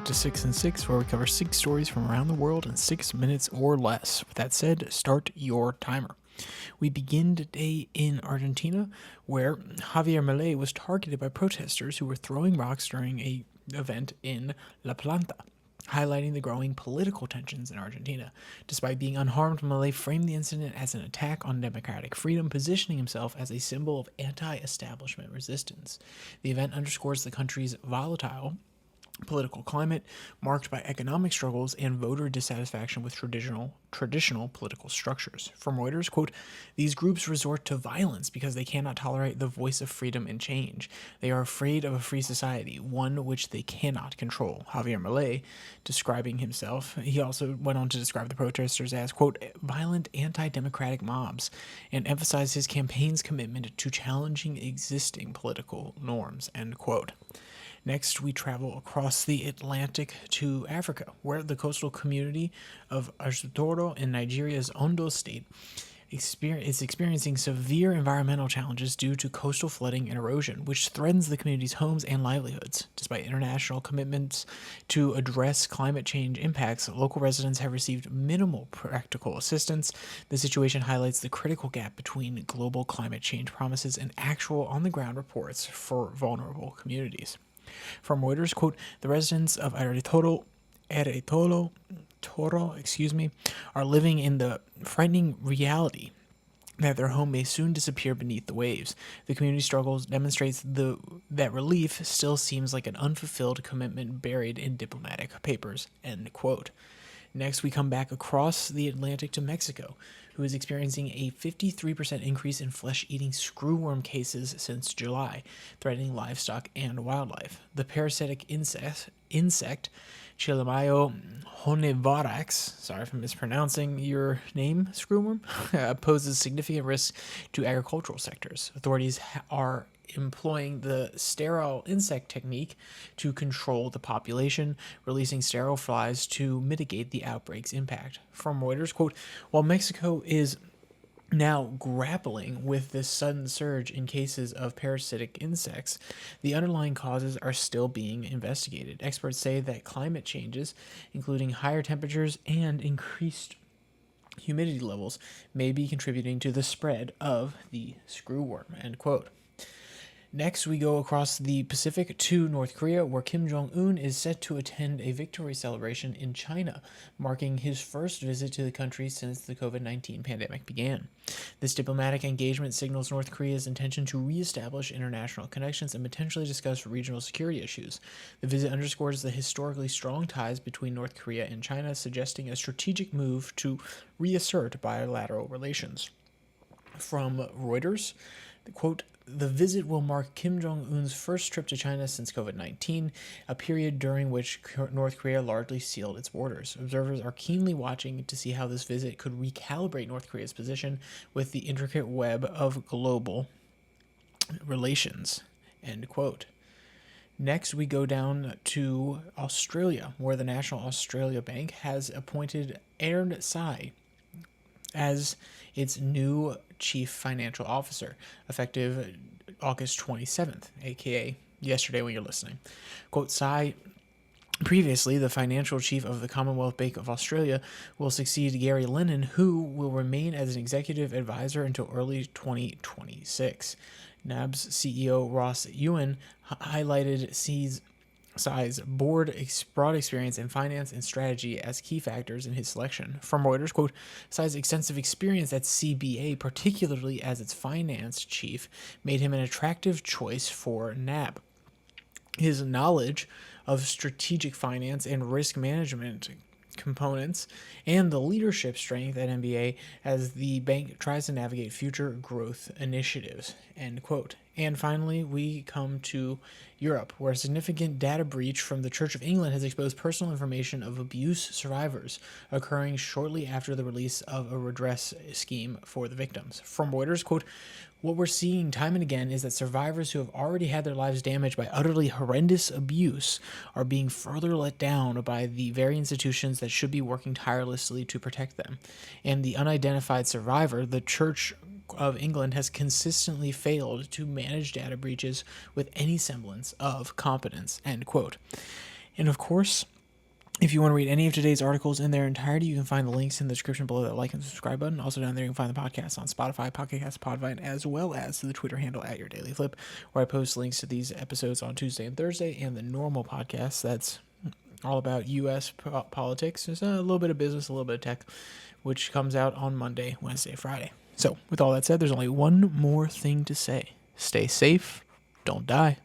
back to 6 and 6, where we cover 6 stories from around the world in 6 minutes or less. With that said, start your timer. We begin today in Argentina, where Javier Milei was targeted by protesters who were throwing rocks during an event in La Plata, highlighting the growing political tensions in Argentina. Despite being unharmed, Milei framed the incident as an attack on democratic freedom, positioning himself as a symbol of anti-establishment resistance. The event underscores the country's volatile political climate, marked by economic struggles and voter dissatisfaction with traditional political structures. From Reuters, quote, "These groups resort to violence because they cannot tolerate the voice of freedom and change. They are afraid of a free society, one which they cannot control." Javier Milei, describing himself, he also went on to describe the protesters as, quote, "violent anti-democratic mobs," and emphasized his campaign's commitment to challenging existing political norms, end quote. Next, we travel across the Atlantic to Africa, where the coastal community of Ajutoro in Nigeria's Ondo state is experiencing severe environmental challenges due to coastal flooding and erosion, which threatens the community's homes and livelihoods. Despite international commitments to address climate change impacts, local residents have received minimal practical assistance. The situation highlights the critical gap between global climate change promises and actual on-the-ground reports for vulnerable communities. From Reuters, quote, "The residents of Toro, are living in the frightening reality that their home may soon disappear beneath the waves. The community struggles demonstrates that relief still seems like an unfulfilled commitment buried in diplomatic papers," end quote. Next, we come back across the Atlantic to Mexico, who is experiencing a 53% increase in flesh-eating screwworm cases since July, threatening livestock and wildlife. The parasitic insect Chilemayo honivarax, sorry if I'm mispronouncing your name, screwworm, poses significant risks to agricultural sectors. Authorities are employing the sterile insect technique to control the population, releasing sterile flies to mitigate the outbreak's impact. From Reuters, quote, "While Mexico is now grappling with this sudden surge in cases of parasitic insects, the underlying causes are still being investigated. Experts say that climate changes, including higher temperatures and increased humidity levels, may be contributing to the spread of the screwworm," end quote. Next, we go across the Pacific to North Korea, where Kim Jong-un is set to attend a victory celebration in China, marking his first visit to the country since the COVID-19 pandemic began. This diplomatic engagement signals North Korea's intention to reestablish international connections and potentially discuss regional security issues. The visit underscores the historically strong ties between North Korea and China, suggesting a strategic move to reassert bilateral relations. From Reuters, quote, "The visit will mark Kim Jong-un's first trip to China since COVID-19, a period during which North Korea largely sealed its borders. Observers are keenly watching to see how this visit could recalibrate North Korea's position with the intricate web of global relations," end quote. Next, we go down to Australia, where the National Australia Bank has appointed Aaron Tsai as its new chief financial officer, effective August 27th, aka yesterday when you're listening. Quote, "Tsai, previously the financial chief of the Commonwealth Bank of Australia, will succeed Gary Lennon, who will remain as an executive advisor until early 2026. NAB's CEO Ross Ewan highlighted Tsai's broad experience in finance and strategy as key factors in his selection. From Reuters, quote, "Tsai's extensive experience at CBA, particularly as its finance chief, made him an attractive choice for NAB. His knowledge of strategic finance and risk management components and the leadership strength at MBA as the bank tries to navigate future growth initiatives," end quote. And finally, we come to Europe, where a significant data breach from the Church of England has exposed personal information of abuse survivors, occurring shortly after the release of a redress scheme for the victims. From Reuters, quote, "What we're seeing time and again is that survivors who have already had their lives damaged by utterly horrendous abuse are being further let down by the very institutions that should be working tirelessly to protect them. And the unidentified survivor, the Church of England, has consistently failed to manage data breaches with any semblance of competence," end quote. And of course, If you want to read any of today's articles in their entirety, you can find the links in the description below that like and subscribe button. Also down there, you can find the podcast on Spotify, Pocket Cast, Podvine, as well as the Twitter handle at Your Daily Flip, where I post links to these episodes on Tuesday and Thursday, and the normal podcast that's all about U.S. politics. There's a little bit of business, a little bit of tech, which comes out on Monday, Wednesday, Friday. So with all that said, there's only one more thing to say. Stay safe. Don't die.